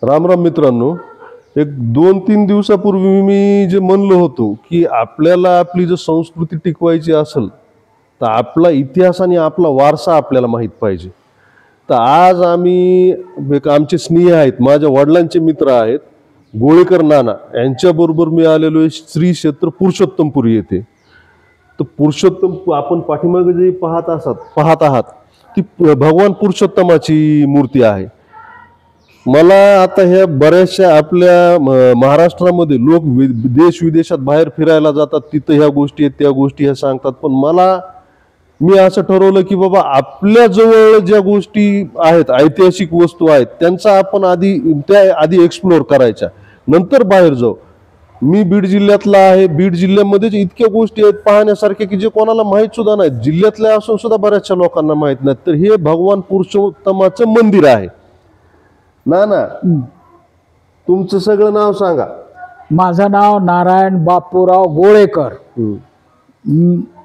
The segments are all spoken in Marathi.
राम राम मित्रांनो, एक 2-3 दिवसापूर्वी मी जे म्हणलो होतो की आपल्याला आपली जर संस्कृती टिकवायची असेल तर आपला इतिहास आणि आपला वारसा आपल्याला माहीत पाहिजे. तर आज आम्ही आमचे स्नेही आहेत, माझ्या वडिलांचे मित्र आहेत, गोळेकर नाना यांच्याबरोबर मी आलेलो आहे श्री क्षेत्र पुरुषोत्तमपुरी येथे. तर पुरुषोत्तम आपण पाठीमागे जे पाहत आहात ती भगवान पुरुषोत्तमाची मूर्ती आहे. मला आता ह्या बऱ्याचशा आपल्या महाराष्ट्रामध्ये लोक देश विदेशात बाहेर फिरायला जातात, तिथं ह्या गोष्टी आहेत त्या गोष्टी ह्या सांगतात, पण मी असं ठरवलं की बाबा आपल्या जवळ ज्या गोष्टी आहेत, ऐतिहासिक वस्तू आहेत, त्यांचा आपण आधी एक्सप्लोर करायच्या, नंतर बाहेर जाऊ. मी बीड जिल्ह्यातला आहे. बीड जिल्ह्यामध्येच इतक्या गोष्टी आहेत पाहण्यासारख्या की जे कोणाला माहीत सुद्धा नाहीत, जिल्ह्यातल्या असून सुद्धा बऱ्याचशा लोकांना माहीत नाहीत. तर हे भगवान पुरुषोत्तमाचं मंदिर आहे. ना तुमचं सगळं नाव सांगा. माझं नाव नारायण बापूराव गोळेकर.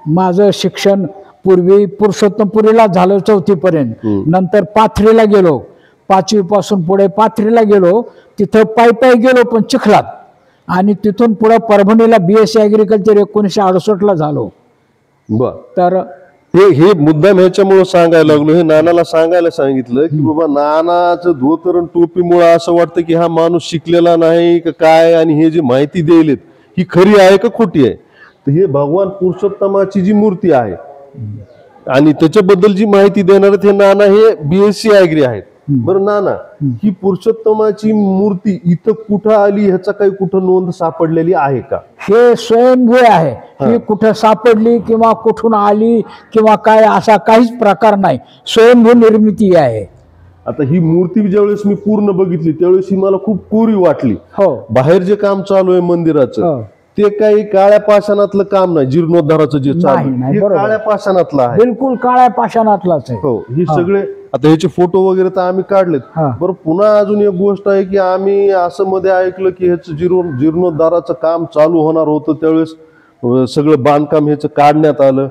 माझं शिक्षण पूर्वी पुरुषोत्तमपुरीला झालं 4थी पर्यंत. नंतर पाथरीला गेलो, 5वी पासून पुढे पाथरीला गेलो, तिथं पायी गेलो पण चिखलात, आणि तिथून पुढे परभणीला BSc ॲग्रिकल्चर 1968ला झालो. बर, तर हे मुद्दाम ह्याच्यामुळे सांगायला लागलो, हे नानाला सांगायला सांगितलं की बाबा नानाचं धोतर आणि टोपीमुळे असं वाटतं की हा माणूस शिकलेला नाही का काय, आणि हे जी माहिती द्यायलेत ही खरी आहे का खोटी आहे. तर हे भगवान पुरुषोत्तमाची जी मूर्ती आहे आणि त्याच्याबद्दल जी माहिती देणार हे नाना हे BSc ॲग्री आहेत. बरं नाना, ही पुरुषोत्तमाची मूर्ती इथं कुठं आली ह्याचा काही कुठं नोंद सापडलेली आहे का? हे स्वयंभू आहे. ही कुठं सापडली किंवा कुठून आली किंवा काय असा काहीच प्रकार नाही, स्वयंभू निर्मिती आहे. आता ही मूर्ती ज्यावेळेस मी पूर्ण बघितली त्यावेळेस ही मला खूप कोरी वाटली. हो, बाहेर जे काम चालू आहे मंदिराचं ते काही काळ्या पाषाणातलं काम नाही, जीर्णोद्धाराचं जे चालू आहे हे काळ्या पाषाणातलं आहे, बिलकुल काळ्या पाषाणातलाच आहे. हो, ही सगळे आता ह्याचे फोटो वगैरे तर आम्ही काढलेत. बरं, पुन्हा अजून एक गोष्ट आहे की आम्ही असं मध्ये ऐकलं की ह्याचं जीर्णोद्धाराचं काम चालू होणार होतं, त्यावेळेस सगळं बांधकाम ह्याचं काढण्यात आलं.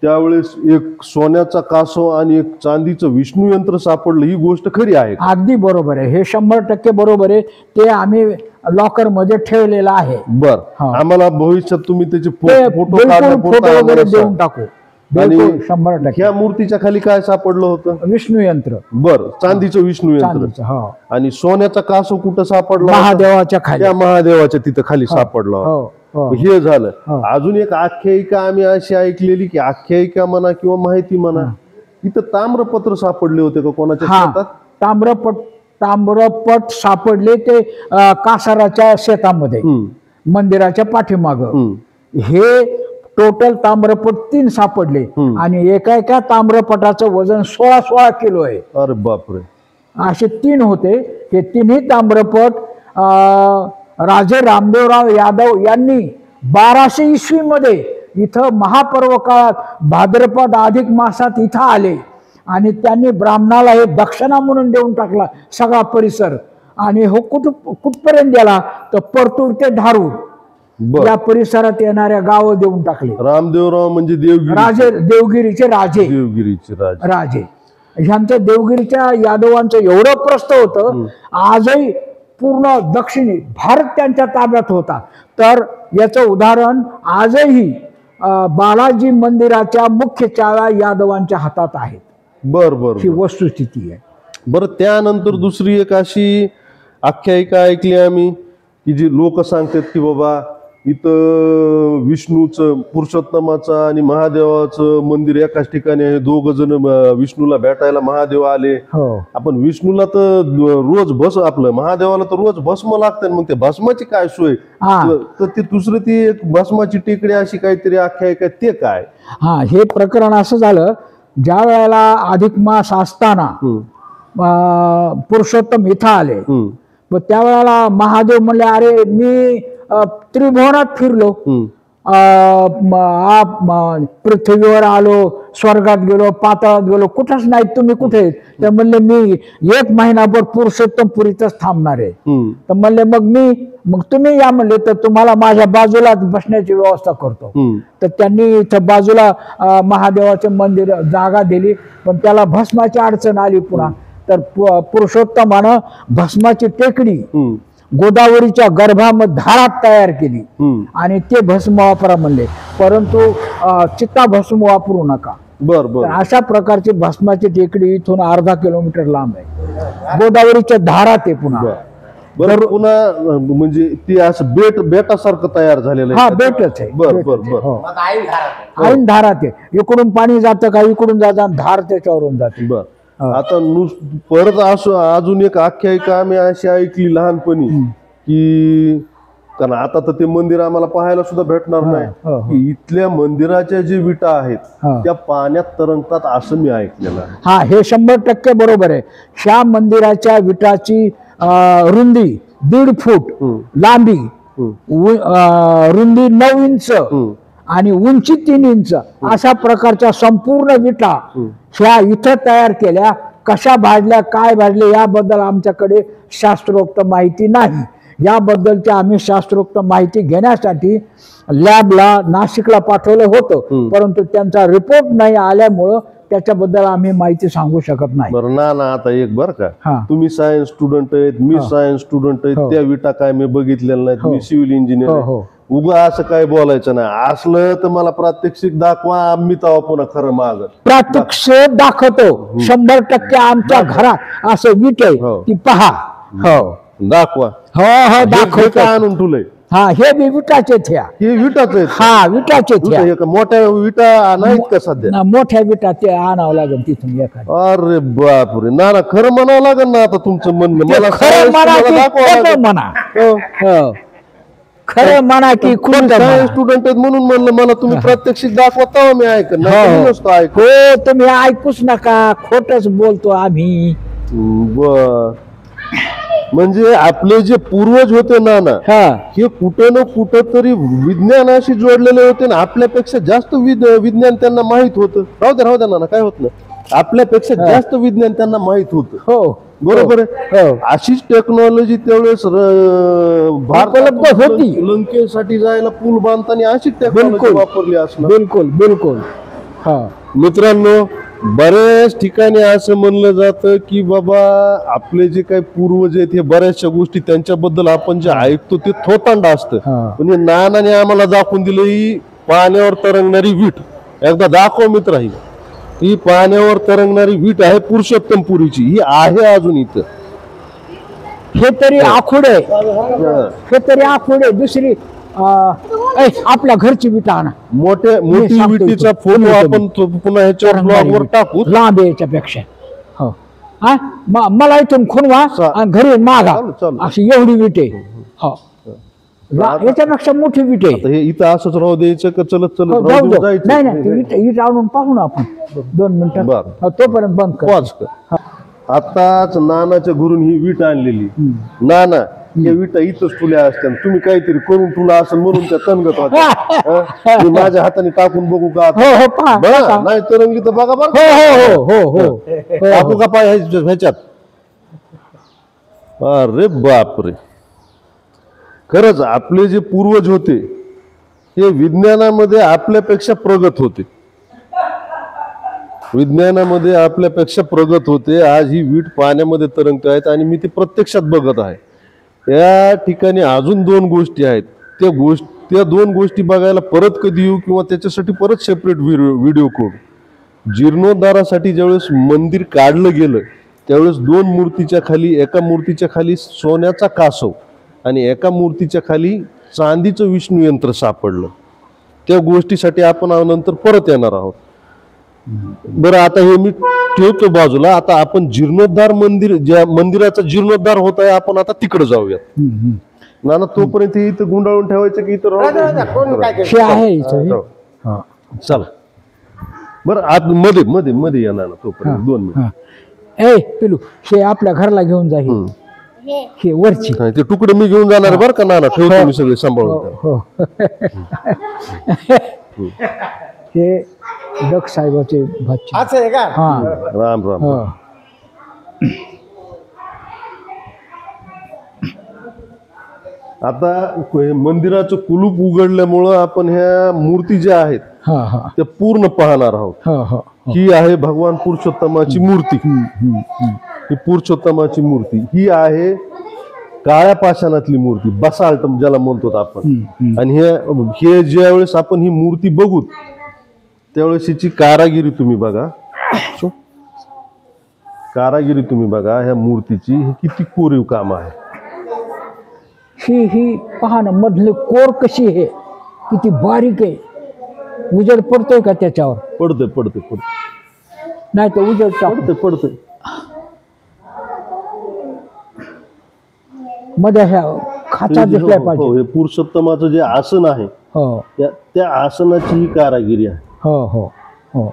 त्यावेळेस एक सोन्याचा कासव आणि एक चांदीचं विष्णू यंत्र सापडलं. ही गोष्ट खरी आहे? अगदी बरोबर आहे, हे 100% बरोबर आहे. ते आम्ही लॉकर मध्ये ठेवलेलं आहे. बर, आम्हाला भविष्यात तुम्ही त्याचे फोटो वगैरे देऊन टाकू. आणि 100%. ह्या मूर्तीच्या खाली काय सापडलं होतं? विष्णू यंत्र. बर, चांदीचं विष्णू यंत्र. आणि सोन्याचा कासव कुठं सापडला? महादेवाच्या खाली. त्या महादेवाच्या तिथं खाली सापडला. हे झालं. अजून एक आख्यायिका आम्ही अशी ऐकलेली की आख्यायिका म्हणा किंवा माहिती म्हणा, इथं ताम्रपत्र सापडले होते का कोणाच्या शेतात? ताम्रपट सापडले ते कासाराच्या शेतामध्ये, मंदिराच्या पाठीमाग. हे टोटल ताम्रपट 3 सापडले आणि एका ताम्रपटाचं वजन 16 किलो आहे. अरे बापरे. असे 3 होते. हे 3ही ताम्रपट राजे रामदेवराव यादव यांनी 1200 ईस्वी मध्ये इथं महापर्व काळात भाद्रपद अधिक मासात इथं आले आणि त्यांनी ब्राह्मणाला हे दक्षिणा म्हणून देऊन टाकला सगळा परिसर. आणि हो कुठपर्यंत गेला तर परतूर ते धारूर या परिसरात येणाऱ्या गाव देऊन टाकले. रामदेवराव म्हणजे देवगिरीचे राजे. ह्यांच्या देवगिरीच्या यादवांचं एवढं प्रस्थ होतं, आजही पूर्ण दक्षिणी भारत त्यांच्या ताब्यात होता. तर याचं उदाहरण आजही बालाजी मंदिराच्या मुख्य चाव्या यादवांच्या हातात आहेत. बर बर, ही वस्तुस्थिती आहे. बरं, त्यानंतर दुसरी एक अशी आख्यायिका ऐकली आम्ही की जी लोक सांगतात की बाबा इथं विष्णूचं, पुरुषोत्तमाचं आणि महादेवाचं मंदिर एकाच ठिकाणी आहे. 2 जण विष्णूला भेटायला महादेव आले. आपण विष्णूला तर रोज आपलं महादेवाला तर रोज भस्म लागतं, मग ते भस्माची काय सोय? तर ते दुसरं ती एक भस्माची टेकडी अशी काहीतरी आख्यायिका, ते काय? हे प्रकरण असं झालं, ज्या वेळेला अधिक मास असताना पुरुषोत्तम इथं आले, त्यावेळेला महादेव म्हणले, अरे मी त्रिभुवनात फिरलो, पृथ्वीवर आलो, स्वर्गात गेलो, पाताळात गेलो, कुठंच नाही, तुम्ही कुठे? तर म्हणले मी 1 महिनाभर पुरुषोत्तमपुरीतच थांबणार आहे. तर म्हणले मग तुम्ही या म्हणले तर तुम्हाला माझ्या बाजूला बसण्याची व्यवस्था करतो. तर त्यांनी इथं बाजूला महादेवाचे मंदिर जागा दिली, पण त्याला भस्माची अडचण आली पुन्हा. तर पुरुषोत्तमानं भस्माची टेकडी हम्म, गोदावरीच्या गर्भामध्ये धारात तयार केली हम्म. आणि ते भस्म वापरा म्हणले, परंतु चित्ता भस्म वापरू नका. बर तर बर अशा प्रकारची भस्माची टेकडी इथून अर्धा किलोमीटर लांब आहे, गोदावरीच्या धारात आहे पुन्हा. बर पुन्हा म्हणजे ती असं बेटासारखं तयार झालेलं हा आहे. बेटच आहे. बर बेटच बर आहे. बर हो. मग आई घरात ऐन धारात आहे, इकडून पाणी जातं का इकडून जातं आणि धार त्याच्यावरून जाते. बर आता परत असं अजून एक आख्यायिका आम्ही अशी ऐकली लहानपणी की, कारण आता तर ते मंदिर आम्हाला पाहायला सुद्धा भेटणार नाही, हो. की इथल्या मंदिराच्या जे विटा आहेत हा. त्या पाण्यात तरंगतात असं मी ऐकलेलं आहे. हा, हे 100% बरोबर आहे. ह्या मंदिराच्या विटाची रुंदी 1.5 फूट, लांबी रुंदी 9 इंच आणि उंची 3 इंच अशा प्रकारच्या संपूर्ण विटा ह्या इथं तयार केल्या. कशा भाजल्या काय भाजले याबद्दल आमच्याकडे शास्त्रोक्त माहिती नाही. याबद्दलची आम्ही शास्त्रोक्त माहिती घेण्यासाठी लॅबला नाशिकला पाठवलं होतं, परंतु त्यांचा रिपोर्ट नाही आल्यामुळं त्याच्याबद्दल आम्ही माहिती सांगू शकत नाही. बरं ना आता एक बर का, हा. तुम्ही सायन्स स्टुडंट आहेत, मी सायन्स स्टुडंट आहेत, हो. त्या विटा काय मी बघितलेल्या नाहीत, मी सिव्हिल इंजिनियर हो, हो. उगा असं काय बोलायचं नाही. असलं तर मला प्रात्यक्षिक दाखवा, आम्ही तेव्हा पुन्हा खरं माग. प्रत्यक्ष दाखवतो 100% आमच्या घरात असं विट आहे, हो. ती पहा. हो दाखवा. हो हो हे दाखवतो. काय आणून ठेवलंय? हा, हे बी विटाचे थ्या. हे विटाच आहेत. हा, विटाचे थ्या. हे का मोठ्या विटा नाहीत का सध्या? ना, मोठ्या विटा ते आणावं लागेल तिथून एखादी. अरे बापरे, ना ना खरं म्हणावं लागेल ना आता तुमचं म्हणणं. ते मला खरं science म्हणा तुम्हाला की दाखवावं खोटं लागेल. म्हणा. हो. हो. खरं म्हणा की खोटं म्हणा. सायन्स स्टुडंट आहेत म्हणून म्हणलं मला तुम्ही प्रात्यक्षिक दाखवा तेव्हा मी ऐकन, हो, नाही तर हो. मी नसतो ऐकत. हो, तुम्ही ऐकूच नका, खोटच बोलतो आम्ही. बर, म्हणजे आपले जे पूर्वज होते नाना, हा, हे कुठं ना कुठं तरी विज्ञानाशी जोडलेले होते ना. आपल्यापेक्षा जास्त विज्ञान त्यांना माहित होतं. राहू द्या नाना, काय होत नाही. आपल्यापेक्षा जास्त विज्ञान त्यांना माहित होतं. हो बरोबर आहे. हो. अशीच टेक्नॉलॉजी त्यावेळेस उपलब्ध होती. लंकेसाठी जायला पूल बांधताना अशीच टेक्नॉलॉजी बिलकुल. वापरली असणार. बिलकुल बिलकुल. हा, मित्रांनो, बऱ्याच ठिकाणी असं म्हणलं जातं की बाबा आपले जे काही पूर्वज आहेत हे बऱ्याचशा गोष्टी त्यांच्याबद्दल आपण जे ऐकतो ते थोतांड असतं. हा. पण हे नानाने आम्हाला दाखवून दिलं ही पाण्यावर तरंगणारी वीट. एकदा दाखव मित्र, ही पाण्यावर तरंगणारी वीट आहे पुरुषोत्तमपुरीची. ही आहे अजून इथं. हे तरी आखुडे, हा. हे तरी आखुडे. दुसरी आपल्या घरची विटा आणा. मोठी सांगतो विटीचा इथं. फोटो आपण पुन्हा ह्याच्यावर ब्लॉगवर टाकू. लांब आहे याच्यापेक्षा. हो. हा, मला इथून खुणवा आणि घरी मागा. चालेल, चालेल. अशी एवढी विट आहे. हो, याच्यापेक्षा मोठी विट आहे. आता हे इथं असंच राहू द्यायचं का चलत हो, चलत जाऊ राहू जाऊ. जायचं? नाही नाही, इट आणून पाहू ना आपण 2 मिनिटं. बरं. हो, तोपर्यंत बंद कर. पॉज कर. आताच नानाच्या घरून ही वीट आणलेली. नाना, या विटा इथंच तुल्या असत्या, तुम्ही काहीतरी करून तुला असं म्हणून त्या तणगत होत्या. हा? मी माझ्या हाताने टाकून बघू का आता? हो हो, पहा बघा, पहा. नाही तरंगली तर बघा बरं. हो हो हो हो हो. टाकू का पाय ह्याच्यात? अरे बापरे, खरंच आपले जे पूर्वज होते हे विज्ञानामध्ये आपल्यापेक्षा प्रगत होते. विज्ञानामध्ये आपल्यापेक्षा प्रगत होते. आज ही वीट पाण्यामध्ये तरंगत आहेत आणि मी ती प्रत्यक्षात बघत आहे. या ठिकाणी अजून 2 गोष्टी आहेत. त्या 2 गोष्टी बघायला परत कधी येऊ किंवा त्याच्यासाठी परत सेपरेट व्हिडिओ करू. जीर्णोद्धारासाठी ज्यावेळेस मंदिर काढलं गेलं त्यावेळेस 2 मूर्तीच्या खाली, एका मूर्तीच्या खाली सोन्याचा कासव आणि एका मूर्तीच्या खाली चांदीचं विष्णू यंत्र सापडलं. त्या गोष्टीसाठी आपण नंतर परत येणार आहोत. बरं, आता हे मी ठेवतो बाजूला. आता आपण जीर्णोद्धार ज्या मंदिराचा जीर्णोद्धार होत आहे आपण आता तिकडे जाऊयात. नाना, तोपर्यंत इथं गुंडाळून ठेवायचं की इथं कोण काय केलं? हे आहे इथं हे. राहू? हा. चला बरं, आत मध्ये मध्ये मध्ये या नाना, तोपर्यंत 2 मिनिट. हा. ए पिलू, हे आपल्या घरला घेऊन जा. हे वरची. हा, ते तुकडे मी घेऊन जाणार बरं का नाना, ठेवतो मी सगळे सांभाळून त्या. हो. हे डक साहेबाचे भाची. असं आहे का? हा. राम राम. हो. आता मंदिराचं कुलूप उघडल्यामुळं आपण ह्या मूर्ती ज्या आहेत हा हा त्या पूर्ण पाहणार आहोत. हा हा. ही आहे भगवान पुरुषोत्तमाची मूर्ती. ही पुरुषोत्तमाची मूर्ती ही आहे काळ्या पाषाणातली मूर्ती, बसाल्टम ज्याला म्हणतो आपण. आणि हे ज्या वेळेस आपण ही मूर्ती बघू त्यावेळेस हिची कारागिरी तुम्ही बघा, कारागिरी तुम्ही बघा ह्या मूर्तीची, हे किती कोरीव काम आहे. ही पहा ना, मधले कोर कशी आहे, किती बारीक आहे. उजेड पडतोय का त्याच्यावर? पडते पडते पडते, नाही तर उजेड पडते पडते. मध्ये ह्या खाचा दिसल्या हो, पाहिजे. हे पुरुषोत्तमाचं जे आसन आहे हो त्या आसनाची ही कारागिरी आहे. हो हो हो,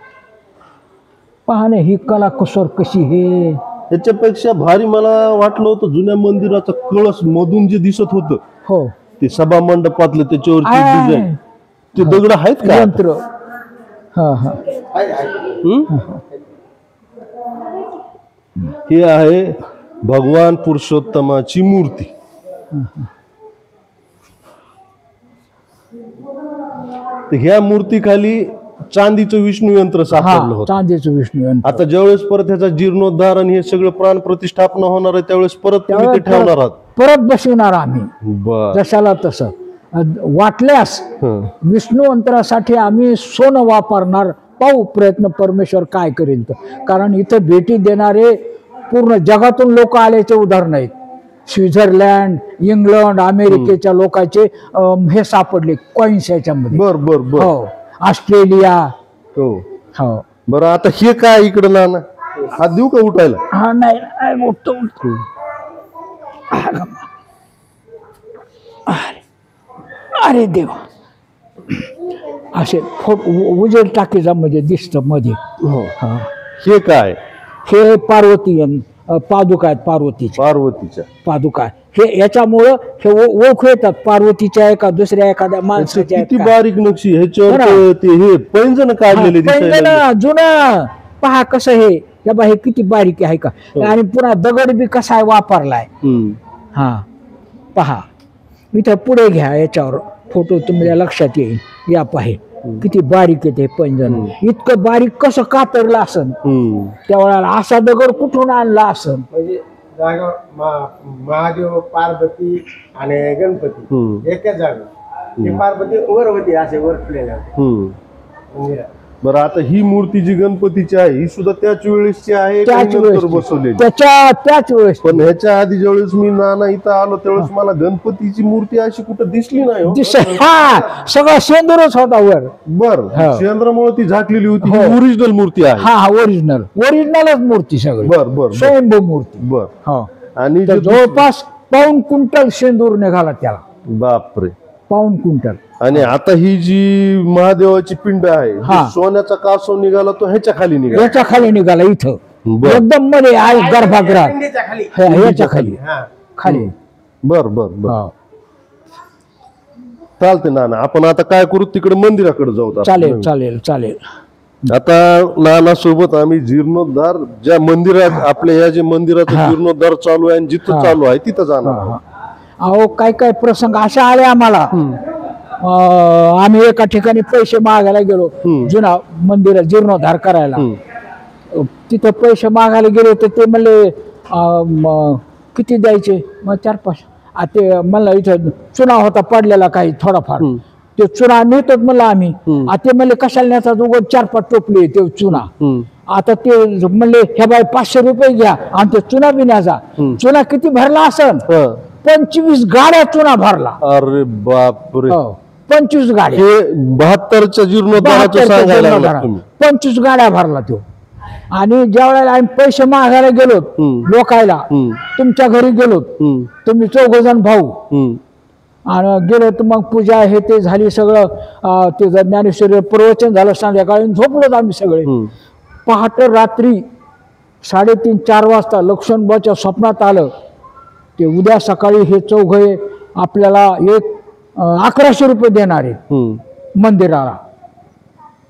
पहा ना ही कला कसर कशी हे. त्याच्यापेक्षा भारी मला वाटलं होतं जुन्या मंदिराचा कळस मधून जे दिसत होतं हो, ते सभा मंडपातलं त्याच्यावरची डिझाईन, ते दगड आहेत का? यंत्र. हा हा, हे आहे भगवान पुरुषोत्तमाची मूर्ती. ह्या मूर्तीखाली चांदीचं विष्णू यंत्र सापडलं होतं. चांदीचं विष्णू यंत्र. आता ज्यावेळेस परत ह्याचा जीर्णोद्धार आणि हे सगळं प्राण प्रतिष्ठापना होणार आहे त्यावेळेस परत तुम्ही ते ठेवणार आहात. परत बसवणार आम्ही बर. जशाला तसं. वाटल्यास विष्णू यंत्रासाठी आम्ही सोनं वापरणार. पाहू प्रयत्न परमेश्वर काय करेल तर. कारण इथं भेटी देणारे पूर्ण जगातून लोक आल्याचे उदाहरण आहेत. स्वित्झर्लंड, इंग्लंड, अमेरिकेच्या लोकांचे हे सापडले कॉइन्स याच्यामध्ये. बर बर बर. हो, ऑस्ट्रेलिया. हो हो, बरं. आता हे काय इकडं ना हात देऊ का उठायला? हा नाही उठतो उठतो. अरे देवा, असे उजेड टाकीचा म्हणजे दिसत मध्ये. हो. हा, हे काय? हे पार्वती पादुका आहेत. पार्वतीच्या पादुका हे याच्यामुळं हे ओळखू येतात पार्वतीच्या एका दुसऱ्या एखाद्या माणसाच्या. किती बारीक नक्षी ह्याच्यावर ते हे पैंजण काढलेले दिसायला. जुनं पहा कसं हे. या बा हे किती बारीक आहे का. आणि पुन्हा दगड बी कसा आहे वापरलाय. हा पहा, इथं पुढे घ्या, याच्यावर फोटो तुम्हाला लक्षात येईल. या पाहे किती बारीक येते पैंजण. इतकं बारीक कसं कातरलं असन त्यावेळेला. असा दगड कुठून आणला असन. म्हणजे जागा महादेव, पार्वती आणि गणपती एकाच जागा. ते पार्वती वर होती, असे वर फुलेल्या मंदिरात. बरं, आता ही मूर्ती जी गणपतीची आहे ही सुद्धा त्याच वेळेसची आहे का त्याच नंतर वेळेस बसवलेली? त्याच वेळेस. पण ह्याच्या आधी ज्यावेळेस मी नाना इथं आलो त्यावेळेस मला गणपतीची मूर्ती अशी कुठं दिसली नाही हो. हा, सगळा शेंदूरच होता वर. बर, चंद्रामुळे ती झाकलेली होती. ओरिजिनल मूर्ती आहे. हा, ओरिजिनलच मूर्ती सगळी. बर बर स्वयंभू मूर्ती. बर. हो, आणि जवळपास 1 क्विंटल शेंदूर निघाला त्याला. बापरे, 1 क्विंटल. आणि आता ही जी महादेवाची पिंड आहे हा. जी सोन्याचा कासव निघाला तो ह्याच्या खाली निघाला. याच्या खाली निघाला इथं. बर. एकदम मध्ये आहे गर्भगृहात. पिंडीच्या खाली. याच्या खाली खाली. बर बर बर. हो. चालते नाना, आपण आता काय करू, तिकडे मंदिराकडे जाऊ आता. चालेल चालेल चालेल. आता नाना सोबत आम्ही जीर्णोद्धार ज्या मंदिरात आपल्या या जे मंदिराचा जीर्णोद्धार चालू आहे आणि जिथं चालू आहे तिथं जाणार. अहो काय काय प्रसंग असे आले आम्हाला. आम्ही एका ठिकाणी पैसे मागायला गेलो जुना मंदिरात जीर्णोद्धार करायला. तिथं पैसे मागायला गेलो तर ते म्हणले किती द्यायचे. मग 4-5 ते म्हणलं इथं चुना होता पडलेला काही थोडाफार. ते चुना नेतात म्हणलं आम्ही. ते म्हणले कशाला नेतात, उगाच 4-5 टोपले ते चुना. आता ते म्हणले हे बाई 500 रुपये घ्या आणि ते चुना बी न्याचा. चुना किती भरला असन, 25 गाड्या चुना भरला. अरे बापरे. 25 गाड्या. हे 72च्या जीर्णोद्धाराचं सांगायला लागलात तुम्ही. 25 गाड्या भरला तो. आणि ज्या वेळेला आम्ही पैसे मागायला गेलो लोकायला, तुमच्या घरी गेलो तुम्ही 4 जण भाऊ, आणि गेलो तर मग पूजा हे ते झाली सगळं. ते ज्ञानेश्वरी प्रवचन झालं संध्याकाळी. झोपलो आम्ही सगळे. पहाटे रात्री 3:30-4 वाजता लक्ष्मणबाच्या स्वप्नात आलं ते उद्या सकाळी हे चौघे आपल्याला 1100 रुपये देणार आहेत मंदिराला.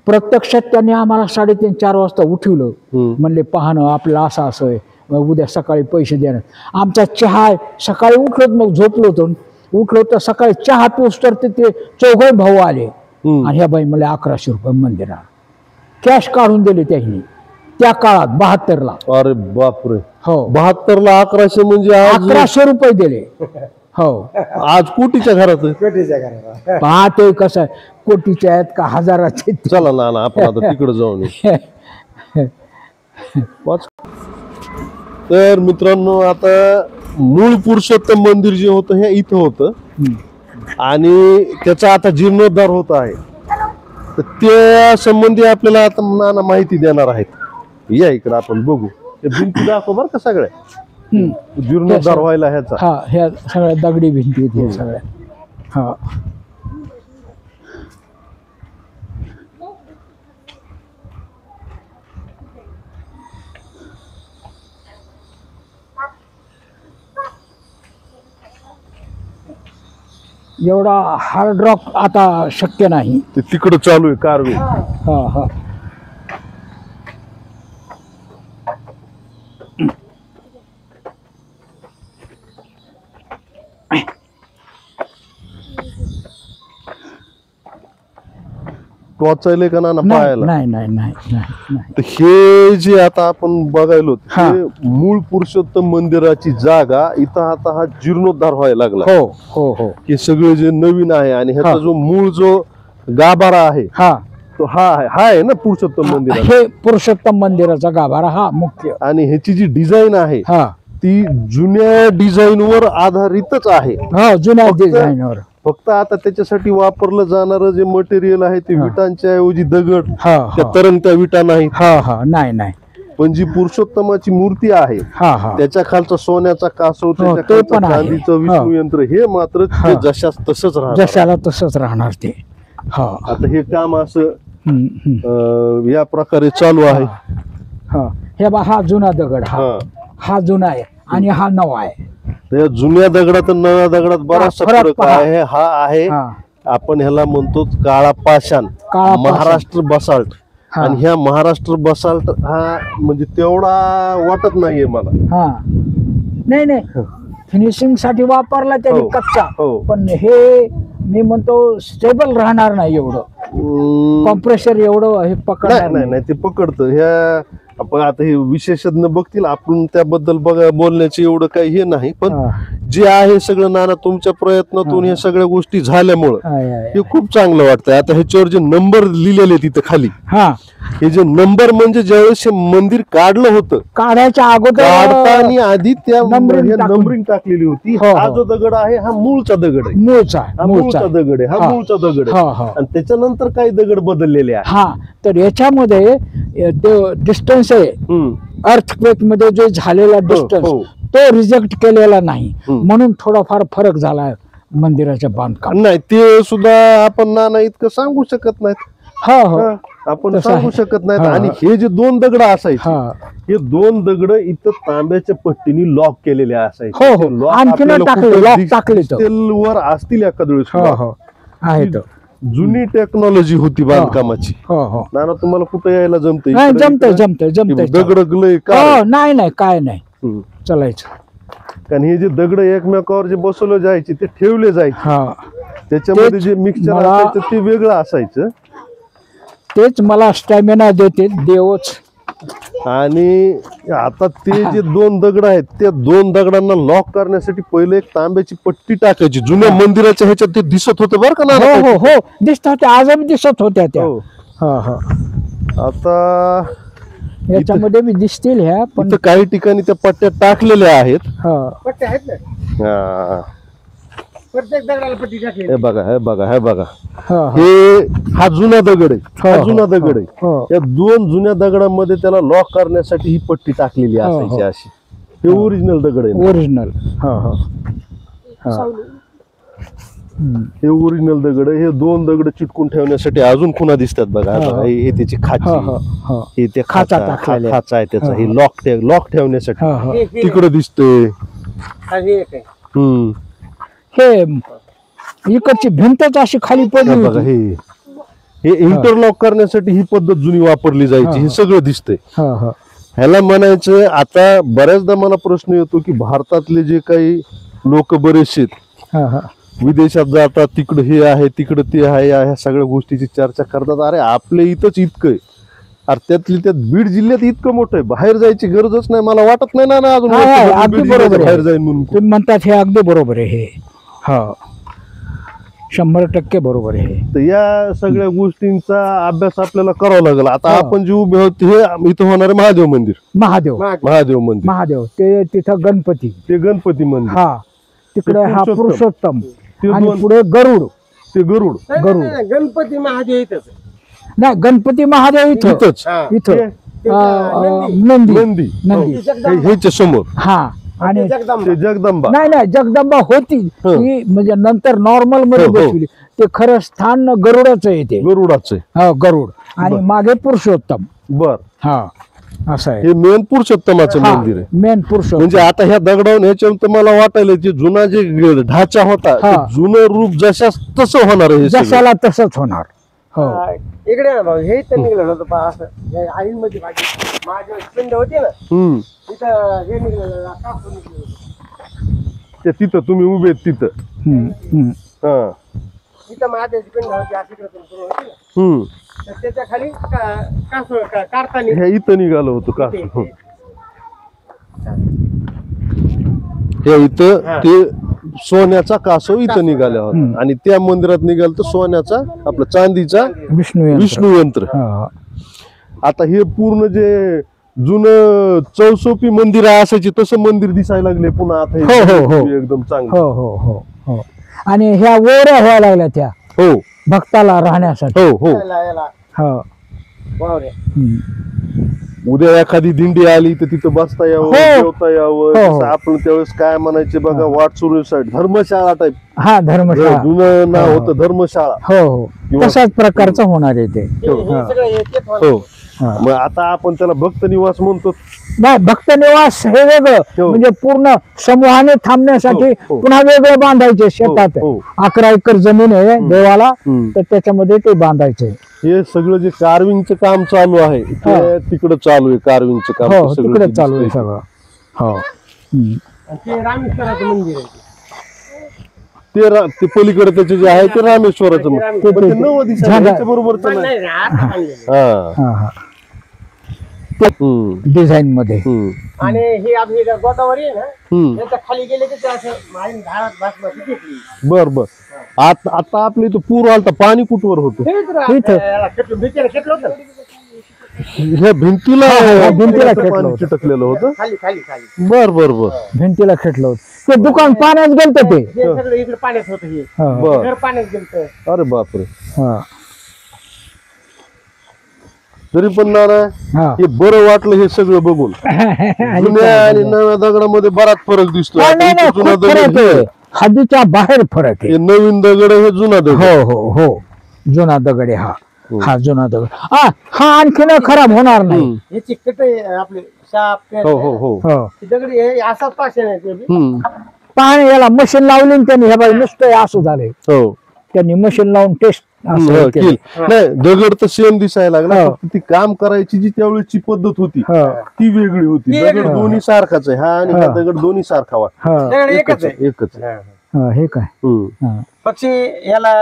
प्रत्यक्षात त्यांनी आम्हाला 3:30-4 वाजता उठवलं. म्हणले पाहणं आपल्याला असं असं आहे, उद्या सकाळी पैसे देणार. आमचा चहा सकाळी उठलो, मग झोपलो होतो. उठलो तर सकाळी चहा पिऊस तर ते चौघे भाऊ आले आणि ह्या बाई म्हणले 1100 रुपये मंदिराला कॅश काढून दिले त्यांनी. त्या काळात 72ला. अरे बापरे, हो 72ला 1100 म्हणजे आज 1100 रुपये दिले. हो आज कोटीच्या घरात आहे. कोटीच्या घराला. पाहते कसं आहे, कोटीचे आहेत का हजाराचे आहेत. चला ना आपण आता तिकडे जाऊन येऊ. वाच. तर मित्रांनो, आता मूळ पुरुषोत्तम मंदिर जे होतं हे इथं होतं आणि त्याचा आता जीर्णोद्धार होत आहे. तर त्या संबंधी आपल्याला आता नाना माहिती देणार आहेत. या इकडे आपण बघू. ते भिंती दाखव बरं का सगळ्या, जीर्णोद्धार व्हायला ह्याचा. हा ह्या सगळ्या दगडी भिंती आहेत ह्या सगळ्या. हा एवढा हार्ड रॉक आता शक्य नाही. ते तिकडं चालू आहे कारवे. हा हा टोचायले का नाना नाही पाहायला. नाही नाही नाही नाही नाही. तर हे जे आता आपण बघायलो हा. ते मूळ पुरुषोत्तम मंदिराची जागा इथं आता हा जीर्णोद्धार व्हायला लागला. हो हो हो हे सगळे जे नवीन आहे आणि ह्याचा हा. जो मूळ जो गाभारा आहे हा तो हा आहे ना पुरुषोत्तम मंदिर. हे पुरुषोत्तम मंदिराचा गाभारा हा मुख्य. आणि ह्याची जी डिझाईन आहे हा ती जुन्या डिझाईन वर आधारितच आहे. हा जुन्या फक्त- डिझाईनवर. फक्त आता त्याच्यासाठी वापरलं जाणारं जे मटेरियल आहे ते विटांच्या ऐवजी दगड, हा त्या हा तरंगत्या विटा नाहीत. हा हा नाही नाही. पण जी पुरुषोत्तमाची मूर्ती आहे हा हा त्याच्या खालचा सोन्याचा कासव, त्याच्या ते खालचं पण आहे. चांदीचं विष्णू यंत्र हे मात्र ते जशास तसंच राहणार. जशाला तसंच राहणार ते. हा आता हे काम असं हम्म. या प्रकारे चालू आहे. हा हे बा हा जुना दगड. हा हा. हा जुना आहे आणि हा नवा आहे. या जुन्या दगडात आणि नव्या दगडात बराचसा फरक फरक पहा. आहे. हा आहे हा आपण ह्याला म्हणतो काळा पाषाण, काळा पाषाण. महाराष्ट्र बसाल्ट. हा. आणि ह्या महाराष्ट्र बसाल्ट हा म्हणजे तेवढा वाटत नाहीये मला. हा नाही नाही फिनिशिंग साठी वापरला त्याने हो. कच्चा. हो. पण हे मी म्हणतो स्टेबल राहणार नाही एवढं. कॉम्प्रेशर एवढं हे पकडणार नाही नाही नाही ते पकडतं. ह्या आपण आता हे विशेषज्ञ बघतील, आपण त्याबद्दल बोलण्याचे एवढं काही हे नाही. पण हा. जे आहे सगळं नाना तुमच्या प्रयत्नातून ह्या सगळ्या गोष्टी झाल्यामुळं आहे, आहे. हे खूप चांगलं वाटतंय. आता ह्याच्यावर जे नंबर लिहिलेले तिथं खाली, हा हे जे नंबर म्हणजे ज्यावेळेस हे मंदिर काढलं होतं काढायच्या अगोदर काढताना आधी त्या नंबरिंग टाकून. नंबरिंग टाकलेली होती. हो, हा हो. जो दगड आहे हा मूळचा दगड आहे. मूळचा हा मूळचा मूळचा दगड आहे. हा हा. मूळचा दगड हा, आहे. हा. आणि त्याच्यानंतर काही दगड बदललेले आहे. हा तर याच्यामध्ये डिस्टन्स आहे हम्म. अर्थक्वेक मध्ये जो झालेला डिस्टन्स हो. तो रिजेक्ट केलेला नाही. हम्म. म्हणून थोडाफार फरक झाला मंदिराच्या बांधकाम. नाही ते सुद्धा आपण नाना इतकं सांगू शकत नाहीत. हा हो हा, आपण तसं सांगू आहे. शकत नाहीत. हा, आणि हा. हे जे दोन दगड असायचे हा हे दोन दगड इथं तांब्याच्या पट्टीने लॉक केलेले असायचे. हो, हो. ते lock आणखीन आपल्याला टाकले, कुठं lock दिस- टाकले तर. दिसतील वर असतील एखाद्या वेळेस हो lock. हो आहे तो. जुनी टेक्नॉलॉजी होती बांधकामाची. हो हो नाना तुम्हाला कुठे यायला जमतंय? नाही इकडे- जमतंय इकडे? जमतंय जमतंय. दगड लय का हो नाही नाही काय नाही हम्म. चलायचं. कारण हे जे दगड एकमेकावर जे बसवले जायचे ते ठेवले जायचे. हा त्याच्यामध्ये तेच जे मिक्सचर मला- असायचं ते वेगळं असायचं. तेच मला स्टॅमिना देते देवच. आणि आता ते जे दोन दगड आहेत त्या दोन दगडांना लॉक करण्यासाठी पहिले एक तांब्याची पट्टी टाकायची. जुन्या मंदिराच्या ह्याच्यात ते दिसत होतं बरं का हो ना. हो हो दिसत होत्या आजही दिसत होत्या त्या. हो. हा हा आता याच्यामध्ये बी दिसतील ह्या पण. इथं काही ठिकाणी त्या पट्ट्या टाकलेल्या आहेत. हा पट्टे आहेत ना, हा. प्रत्येक दगडाला पट्टी टाकली. हे बघा हे बघा हे बघा हा हा. हे हा जुना दगड आहे. हो, हा हो, जुना दगड आहे. हो. या दोन जुन्या दगडांमध्ये त्याला लॉक करण्यासाठी ही पट्टी टाकलेली हो, असायची हो. अशी. हे ओरिजिनल दगड आहे. ओरिजिनल. हा हा हा हम्म. हे ओरिजिनल दगड आहे. हे दोन दगड चिटकून ठेवण्यासाठी अजून खुणा दिसतात बघा. हे हा, बघा, हा. हे त्याची हा हा खाची. हा हे ते खाचा खाचा टाकलेल्या. खाचा आहे त्याचा. हा, हे हा. लॉक ठेवण्यासाठी हा हा तिकडे दिसतंय. आणि एक आहे. हम्म. हे इकडची भिंतच अशी खाली पडली हे बघा होती. हे इंटरलॉक करण्यासाठी ही पद्धत जुनी वापरली जायची. हा, हे हा. सगळं दिसतंय. हा हा ह्याला म्हणायचं आता बऱ्याचदा मला प्रश्न येतो की भारतातले जे काही लोक बरेचसे हा हा विदेशात जातात, तिकडं हे आहे तिकडं ते आहे, ह्या सगळ्या गोष्टीची चर्चा करतात. अरे आपल्या इथंच इतकंय अरे त्यातली त्यात बीड जिल्ह्यात इतकं मोठं आहे, बाहेर जायची गरजच नाही. मला वाटत नाही ना अजून हा, हा, बीड अगदी जिल्ह्याच्या बरोबर बाहेर आहे. जाईन म्हणून. तुम्ही म्हणतात हे अगदी बरोबर आहे. हे हो 100% बरोबर आहे. तर या सगळ्या गोष्टींचा अभ्यास आपल्याला करावा लागेल. आता हा. आपण जे उभे आहोत हे इथं होणारे महादेव मंदिर, महादेव महादेव मंदिर, महादेव ते तिथं गणपती, ते गणपती मंदिर, हा तिकडे हा पुरुषोत्तम ते आणि दोन- पुढे गरुड. ते गरुड नाही, गणपती महादेव इथंच आहे. नाही गणपती महादेव इथं इथंच. हा. इथं ते नंदी नंदी नंदी ह्याच्या समोर हा आणि ते जगदंबा. ते जगदंबा. नाही नाही जगदंबा होती ती म्हणजे नंतर नॉर्मल मध्ये हो, हो. बसवली. ते खरं स्थान गरुडाचं येते. गरुडाचे. हो गरुड आणि मागे पुरुषोत्तम. बर, हा असं आहे. हे मेन पुरुषोत्तमाचं मंदिर आहे. मेन पुरुषोत्तम. म्हणजे आता ह्या दगडावरून ह्याच्यावर तर मला वाटायला जे जुना जे ढाचा होता हा. ते जुनं रूप जशास तसं होणार आहे हे सगळं. जशाला तसंच होणार. हो इकडे ना भाऊ हे तर निघलं होतं पहा असं आईमध्ये भाजी माझी पिंड होती ना हम्म. तिथं हे निघलेलं कापून निघलेलं होतं. ते तिथं तुम्ही उभे आहेत तिथं. हम्म, हम्म. हा. तिथं महादेवाची पिंड होती अशी इकडे सुरू होती ना हम्म. तर त्याच्या खाली काढताना हे इथं निघालं होतं का? इथे- हे इथं ते सोन्याचा कासव इथं निघाला होता आणि त्या मंदिरात निघाल तर सोन्याचा आपला चांदीचा विष्णू यंत्र. विष्णू यंत्र. हा. आता हे पूर्ण जे जुनं चौसोपी मंदिर असायचे तसं मंदिर दिसायला लागले पुन्हा आता हो, हो, हो. हे एकदम चांगलं. हो हो हो हो आणि ह्या ओऱ्या व्हायला लागल्या त्या हो भक्ताला राहण्यासाठी. हो हो. याला हो वावरे हम्म. उद्या एखादी दिंडी आली तर तिथं बसता यावं, हो. जेवता यावं. हो, हो. जसं आपण त्यावेळेस काय म्हणायचे बघा वाटसुरू साईड धर्मशाळा टाईप हा धर्मशाळा. जुनं नाव होतं धर्मशाळा. हो हो किंवा- तशाच प्रकारचं होणार आहे ते. हे सगळं हे तेच होणार. हो. हा. मग आता आपण त्याला भक्त निवास म्हणतो. नाही भक्त निवास हे वेगळं हो. म्हणजे पूर्ण समूहाने थांबण्यासाठी हो, हो. पुन्हा वेगळं बांधायचे शेतात. हो. 11 एकर जमीन आहे देवाला हम्म. तर त्याच्यामध्ये ते बांधायचे. हे सगळं जे कार्विंगचं काम चालू आहे ते तिकडं चालू आहे. कार्विंगचं काम हो ते सगळं तिकडे ते चालू आहे दिसतंय. सगळं. हो हम्म. आणि ते रामेश्वराचं मंदिर आहे ते पलीकडे त्याचे जे आहे ते रामेश्वराचं ते मंदिर. पण ते नवं दिसायला झालं. ह्याच्या बरोबरचं पण नाही. नाही रे, आता बांधलेलं. हा. हा हा हम्म. डिझाईन मध्ये. हम्म. आणि ही आपली गोदावरी आहे ना हम्म. त्याच्या खाली गेले की ते असं आईन धारात बासमती घेतली बर बर. आता आपल्या इथं पूर आलता पाणी कुठवर होतं? इथं. भीतीला खेटलं होतं ह्या भिंतीला हा, भिंतीला पाणी खेटलं होतं. चिटकलेलं होतं. खाली खाली खाली बर बर बर. भिंतीला खेटलं होतं. ते दुकान पाण्यात गेलत ते. हे सगळं इकडे पाण्यात होतं हे हा. बर. घर पाण्यात गेलं अरे बापरे. हा. तरी पण नाना हा. हे बरं वाटलं हे सगळं बघून. जुन्या आणि नव्या दगडामध्ये बराच फरक दिसतो. नाही, आता नाही, इथं नाही, जुना खूप दगड फरक हे- आहे. हद्दीच्या बाहेर फरक आहे. हे नवीन दगड आहे, हे जुना दगड. हो हो हो जुना दगड आहे हा. हा जुना दगड. हा आणखीन खराब होणार नाही. हम्म. हे चिकट आपले साप ते हो हो हो. हो ते दगड हे असाच पाशे नाही ते बी. हम्म. पाणी याला मशीन लावली आणि त्यांनी हे बाई नुसतं असं झालंय. हो. त्यांनी मशीन लावून टेस्ट हो, केलं. नाही दगड तर सेम दिसायला लागला. हो. फक्त ती काम करायची जी त्यावेळेची पद्धत होती हो. ती वेगळी होती. ती दगड वेगळी. दोन्ही सारखाच आहे. हा आणि हा दगड दोन्ही सारखा वाटतो. हो दगड एकच आहे एकच आहे. हो, हे काय हम्म. हा. पक्षी याला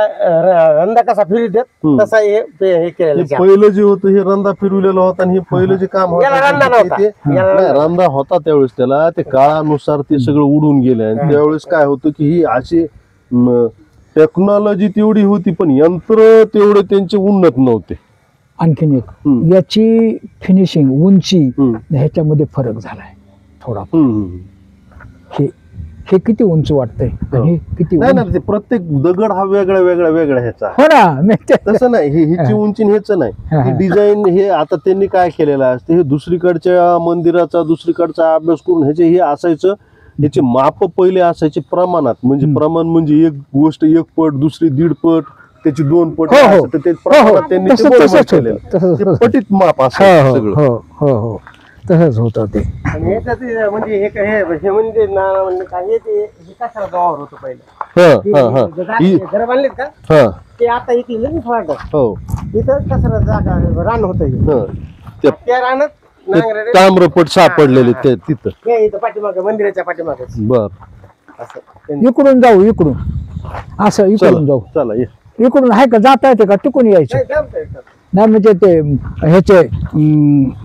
रंदा कसा फिरू देत हम्म. तसा हे हे केलेलं आहे. पहिलं जे होतं हे रंदा फिरवलेलं होतं आणि हे पहिलं जे काम याला रंदा नव्हता. याला नाही, रंदा होता त्यावेळेस त्याला ते काळानुसार ते सगळं उडून गेलं आणि त्यावेळेस काय होतं की ही अशी टेक्नॉलॉजी तेवढी होती पण यंत्र तेवढे त्यांचे उन्नत नव्हते. आणखीन एक हम्म. याची फिनिशिंग उंची हम्म. ह्याच्यामध्ये फरक झालाय थोडा. हम्म. हे हे किती उंच वाटतंय आणि हे किती नाही उंच. ना ते प्रत्येक दगड हा वेगळा वेगळा वेगळा ह्याचा आहे. हो ना मी ते- तसं नाही हे हिची उंची आणि ह्याचं नाही. हा, हे हा. डिझाईन हे आता त्यांनी काय केलेलं असतं हे दुसरीकडच्या मंदिराचा दुसरीकडचा अभ्यास करून ह्याचे हे असायचं. ह्याचे माप पहिले असायचे प्रमाणात म्हणजे प्रमाण म्हणजे एक गोष्ट 1 पट दुसरी 1.5 पट त्याची 2 पट हो, हो. असं तर ते हो, हो. प्रमाणात त्यांनी ते तसं- बरोबर तसंच होतं. केलेलं. तसंच ते होतं. पटीत माप हो असायचं हो सगळं. हो हो हो तसंच होतं ते. आणि ह्याच्यात हे म्हणजे हे म्हणजे ना म्हणजे काय हे कशाला गावावर होतं पहिलं हा हा हा ही- घर बांधलेत का हा ते आता इथे लगेच वाटत हो इथं कसं जागा रान होतं हे. हा त्या त्या रानात नांगरे ताम्रपट सापडलेले ते तिथं. हे इथं पाठीमागे मंदिराच्या पाठीमागे बर असं त्यांनी- इकडून जाऊ इकडून असं इकडून चला जाऊ. चला ये. इकडून आहे का जाता येते का तिकडून यायचं. नाही, जमतंय, जमतंय. नाही म्हणजे ते ह्याचे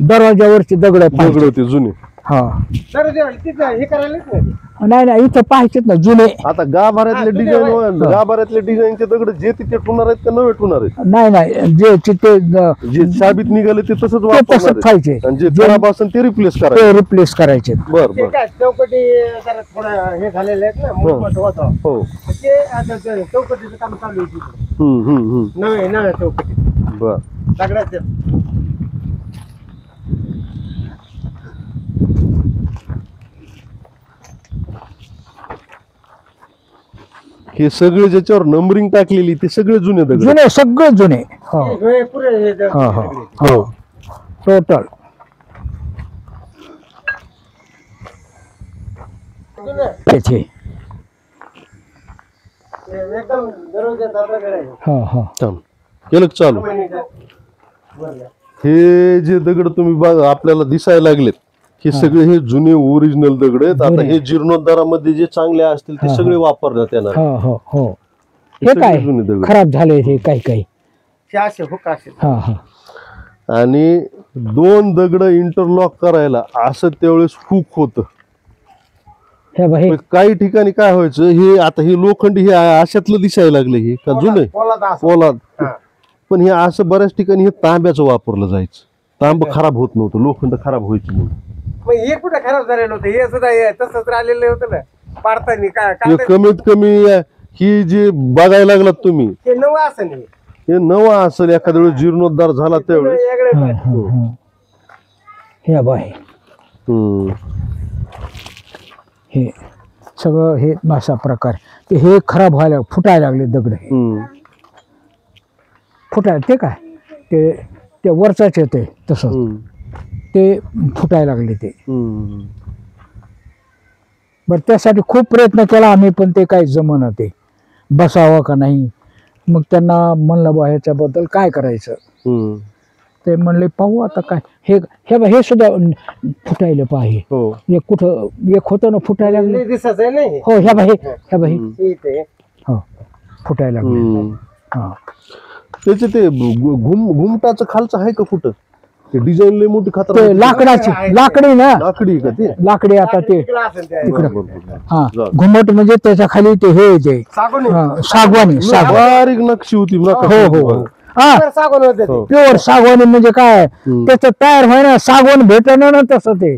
दरवाजावरचे दगड दगड होते जुने. हा तर तिथं हे करायलाच नाही. नाही नाही इथं पाहिजेत ना जुने. आता गाभाऱ्यातले जुने डिझाईन गाभाऱ्यातले डिझाईनचे दगड जे तिथे ठेवणार आहेत का नवे ठेवणार आहेत? नाही नाही जे चिते जे साबित निघाले ते तसंच तसंच वापरणार आहेत. पाहिजे. आणि जे खराब असेल ते रिप्लेस करायचे. ते रिप्लेस करायचे. बर ते बर. काय चौकटी जरा थोडं हे झालेले आहेत ना, मोठमोठ होतं. हो. ते आता ते चौकटीचं काम चालू आहे तिकडे. नव्या चौकटी बर. दगडाचे. हे सगळे ज्याच्यावर नंबरिंग टाकलेली ते सगळे जुने दगड. जुने सगळे जुने. हो हे पुरे हे दगड हो हो सगळे. हो टोटल. जुने. त्याचे ते एकदम दरवाजाचा दगड आहे. हो हो थांब. केलं का चालू? बरं. हे जे दगड तुम्ही बघा आपल्याला दिसायला लागलेत हे सगळे हे जुने ओरिजिनल दगड आहेत. आता हे जीर्णोद्धारामध्ये जे चांगले असतील ते सगळे वापरण्यात येणार. हो हो हो हे हे सगळे काय जुने दगड. खराब झाले हे काही काही. हे असे हुक असे. हा हा आणि दोन दगड इंटरलॉक करायला असं त्यावेळेस हुक होतं. हे बघ हे काही ठिकाणी काय व्हायचं हे आता हे लोखंडी हे अशातलं दिसायला लागलं हे का जुने पोलाद असं. पोलाद. हा. पण हे असं बऱ्याच ठिकाणी हे तांब्याचं वापरलं जायचं. तांब खराब होत नव्हतं लोखंड खराब व्हायचं म्हणून. मग हे कुठे खराब झालेलं होतं? हे सुद्धा हे तसंच राहिलेलं होतं ना पाडतानी. काय हे काय कमीत कमी ही जे बघायला लागलात तुम्ही हे नवं असं नाही. हे नवा असेल एखाद्या वेळेस जीर्णोद्धार झाला त्यावेळेस. वेगळे हा, पाहिजे. हा, हा. हे बघ हे. हम्म. हे सगळं हे असा प्रकार. ते हे खराब व्हायला फुटायला लागले दगड. हे हम्म. फुटायला ते काय ते ते वरचाच येते तसं हम्म. ते फुटायला लागले ते. हम्म. बरं त्यासाठी खूप प्रयत्न केला आम्ही पण ते काय जमना. ते बसावं का नाही. मग त्यांना म्हणलं बा ह्याच्याबद्दल काय करायचं. हम्म. ते म्हणले पाहू आता काय. हे हे बघ, हे सुद्धा फुटायला पाहिजे. हो. एक कुठं एक होतं ना फुटायला लागले. लय दिसत आहे नाही. हो ह्या बाई ह्या बाई हे इथे. हो फुटायला लागले. हम्म. हा त्याचे ते घुमटाचं खालचं आहे का कुठं ते डिझाईन लय मोठी खातर ते लाकडाची लाकडी ना लाकडी आहे का ते? लाकडी आता ते तिकडं असेल ते. तिकडं. बरं, बरं, बरं. हा झालं. घुमट म्हणजे त्याच्या खाली ते हे येते सागवान आहे. सागवानी सागवान. बारीक नक्षी होती नकाशी हो होती हो बघा. हा तर सागवान होते ते. हो. प्युअर सागवानी म्हणजे काय त्याचं तयार व्हायला सागवान भेटणं ना तसं ते.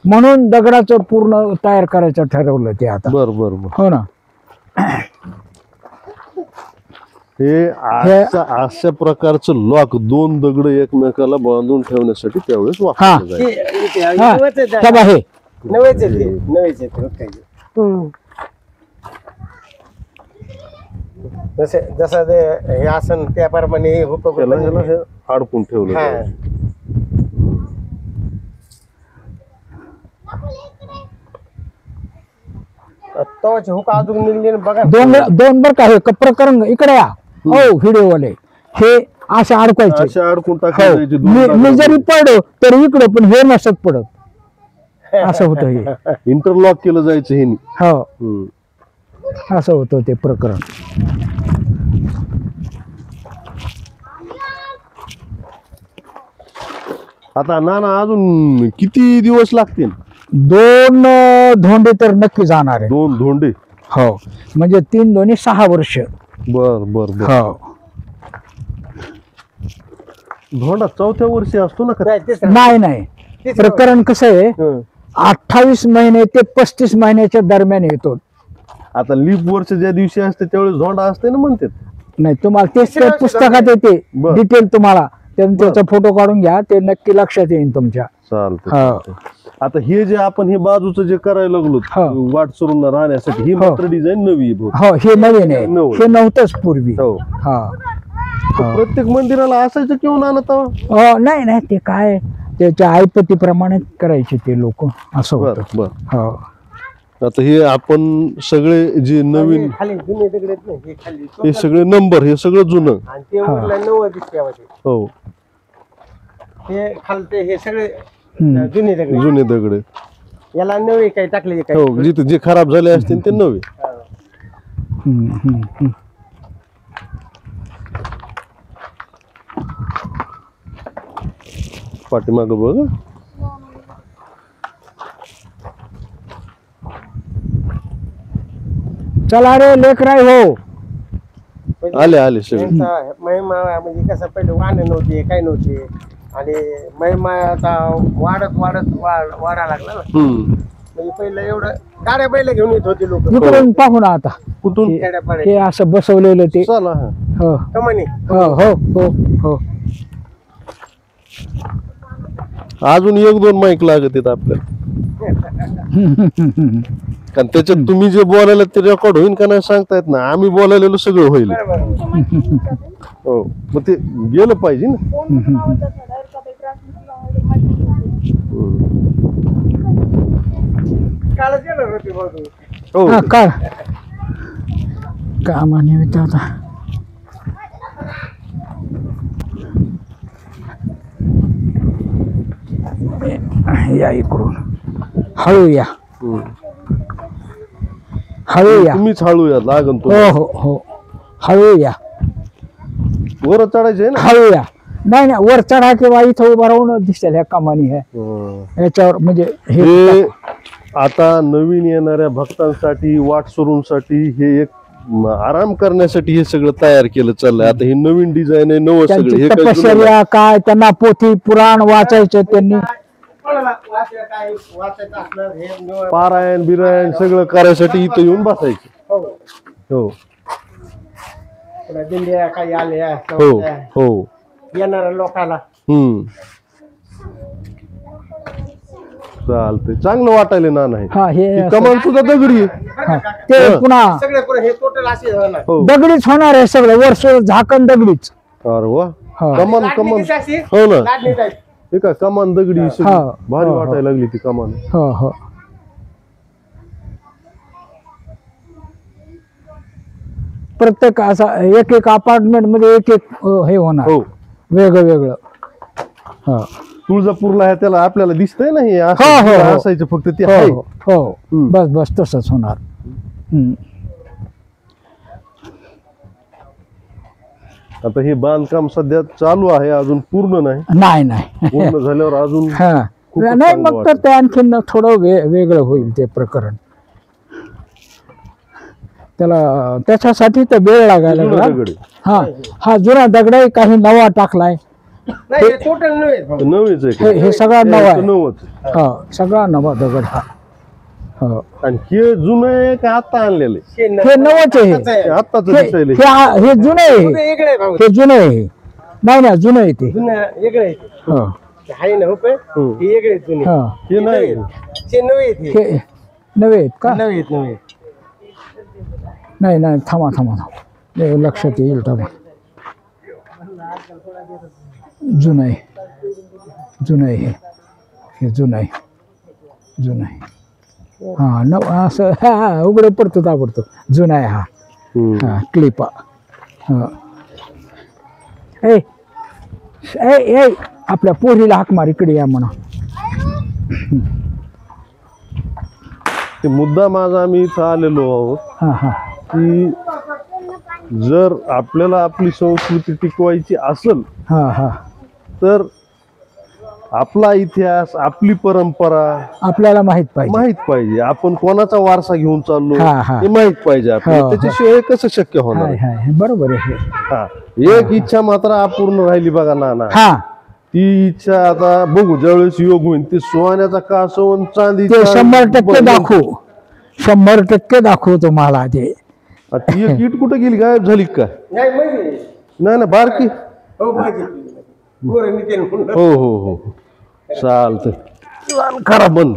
म्हणून दगडाचं पूर्ण तयार करायचं ठरवलं ते आता. बर बर बर. हो ना. हे अशा प्रकारचं लॉक दोन दगड एकमेकाला बांधून ठेवण्यासाठी त्यावेळेस वापरलं जायचं. हे इथे आहे. हा नवंच आहे ते. त्या बा हे नवेच आहे ते. नवेच आहे ते. काही. जसं ते हे आसन त्याप्रमाणे हे होतं. त्याला ह्याला हे अडकून ठेवलं हा. जायचं. तवाचे हुक अजून निघले ना बघा. दोन बर का हे प्रकरण इकडे या. हो व्हिडिओ वाले हे असे अडकायचे. अशा अडकून हो टाकले जायचे दोन मी दगड. जरी पडलो तरी इकडं पण हे नसत पडत. असं होतं हे. इंटरलॉक केलं जायचं हे हो असं होतं ते प्रकरण. आता नाना अजून किती दिवस लागतील? 2 धोंडे तर नक्की जाणार आहे. 2 धोंडे. हो म्हणजे 3 दोन्ही 6 वर्ष. बर बर बर. हो धोंडा 4थ्या वर्षी असतो ना नाही, तेच ना. नाही नाही तेच प्रकरण कसं आहे हं. 28 महिने ते 35 महिन्याच्या दरम्यान येतो. आता लीप वर्ष ज्या दिवशी असते त्यावेळेस धोंडा असते ना म्हणतात. नाही तुम्हाला तेच त्या पुस्तकात येते बरं. डिटेल तुम्हाला. त्याचा फोटो काढून घ्या ते नक्की लक्षात येईल तुमच्या. चालतंय, हो. चालतंय. आता हे जे आपण हे बाजूचं जे करायला लागलो हो. वाट चरून राहण्यासाठी ही मात्र डिझाईन नवी आहे बहुतेक. हो हे नवीन आहे. नवीन. हे नव्हतंच पूर्वी. हो. हा तर प्रत्येक मंदिराला असायचं किंवा आणत नाही नाही ते काय त्याच्या आईपतीप्रमाणे करायचे ते लोक असं बर होतं. बर. हो आता हे आपण सगळे जे नवीन खाली जुने दगड आहेत ना, हे खाली हे सगळे नंबर हे सगळं जुनं. आणि ते वरला 9 दिसते आवाज. हो हे खालते हे सगळे हम्म. जुने दगड. जुने दगड आहेत. याला नवे काही टाकले काही. हो जिथे जे खराब झाले असतील ते नवे. हम्म, हम्म, हम्म. पाठीमागं बघ. चला रे लेकराय हो. आले आले सगळे. त्यांचा महिमा म्हणजे कसं पहिले वाहन नव्हते काही नव्हते आणि महिमा आता वाढत वाढत वाढा लागला ना. म्हणजे पहिलं एवढं गाड्या बैल घेऊन येत होते लोक इकडून पाहू ना आता कुठून? हे असं बसवलेलं ते. चला हा. हो कमानी हो हो हो हो. अजून 1-2 माईक लागत आहेत आपल्याला. कारण त्याच्यात तुम्ही जे बोलायला ते रेकॉर्ड होईल का नाही सांगता येत ना. आम्ही बोलायलेलं सगळं होईल. हो मग ते गेलं पाहिजे ना. कालच गेलो होते भाऊ. हो हा काय कामानिमित्त आता या इकडून हळू या हळू या. तुम्हीच हळूया लागन तो. हो हो हो हळू या वर चढायचे ना. हळू या. नाही नाही वर चढा किंवा इथं उभं राहून दिसतील ह्या कमानी ह्या याच्यावर म्हणजे हे आता नवीन येणाऱ्या भक्तांसाठी वाटसरूंसाठी हे एक आराम करण्यासाठी हे सगळं तयार केलं चाललंय. आता हे नवीन डिझाईन आहे नवं सगळं. त्यांची हे काय जुनं नाही. तपश्चर्या काय त्यांना पोथी पुराण वाचायचं त्यांनी. वाचायचं असलं हे पारायण बिरायण सगळं करायसाठी इथं येऊन बसायचं. हो दिंड्या काही आल्या हो हो. येणाऱ्या लोकांना चालतंय. चांगलं वाटायला ना नाही. हा हे कमान सुद्धा दगडी आहे. हा, ते पुन्हा सगळे पुढे हे टोटल असे होणार. हो. दगडीच होणार आहे सगळं वर्ष झाकण दगडीच. अरे वा. हा. कमान लाटणीची अशी, हो ना. लाटणीची अशी. हे काय कमान दगडी सगळी. हा. भारी हो, हो. वाटायला लागली ती कमान. हो हो प्रत्येक असा एक एक अपार्टमेंट मध्ये एक एक हे होणार हो. वेगळं वेगळं. हा तुळजापूरला आहे त्याला आपल्याला दिसतंय ना हे असं. हो, हो, हो. असायचं फक्त ते हो आहे. हो हो बस बस तसंच होणार. आता हे बांधकाम सध्या चालू आहे अजून पूर्ण नाही. नाही नाही पूर्ण झाल्यावर अजून हा खूपच नाही चांगलं मग तर ते आणखीन थोडं वेगळं होईल ते प्रकरण. त्याला त्याच्यासाठी तर वेळ लागायला जुना लागला. दगड आहे. हा हा जुना दगड आहे काही नवा टाकलाय. नाही हे टोटल नव्हे भाऊ. नवीच आहे हे का? सगळा नवा हे आहे. नवंच आहे. हा सगळा नवा दगड हा. हो. आणि हे जुनं आहे का आता आणलेलं आहे? हे नवच आहे आताच आहे. हे आत्ताच हे दिसायले. हे जुनं आहे. जुनं वेगळं आहे भाऊ. हे जुनं आहे. नाही ना जुनं आहे ते. जुनं वेगळं आहे ते. हो ते आहे ना हो पण हे वेगळे आहेत जुने. हा हे नाही. ते नवे आहेत हे. हे नवे आहेत का? नवे आहेत नवे. नाही नाही थांबा थांबा थांबा हे लक्षात येईल थांबा. जुनं आहे जुनं आहे हे जुनं आहे जुनं आहे. हा नव असं हा उघडं पडतो ताबडतो जुना आहे हा. हा क्लिपा. हा ए ए ए आपल्या पोरीला हाक मार इकडे या म्हणा. ते मुद्दा माझा आम्ही इथं आलेलो आहोत हा हा की जर आपल्याला आपली संस्कृती टिकवायची असेल हा हा तर आपला इतिहास आपली परंपरा आपल्याला माहित पाहिजे. माहित पाहिजे. आपण कोणाचा वारसा घेऊन चाललो हा, हा. हे माहित पाहिजे आपल्याला. हो, हो. त्याच्याशिवाय हे कसं शक्य होणार हाय आहे? हाय बरोबर आहे. हा एक इच्छा मात्र अपूर्ण राहिली बघा ना. हा ती इच्छा आता बघू ज्यावेळेस योग होईल ते सोन्याचा कासव चांदी ते 100% दाखवू 100% दाखवू तुम्हाला ते. ती एक ईट कुठे गेली गायब झाली का? नाही माहिती. नाही ना बारकी. हो माहिती. पोरं निघेल म्हणून. हो हो हो चालतंय. करा बंद.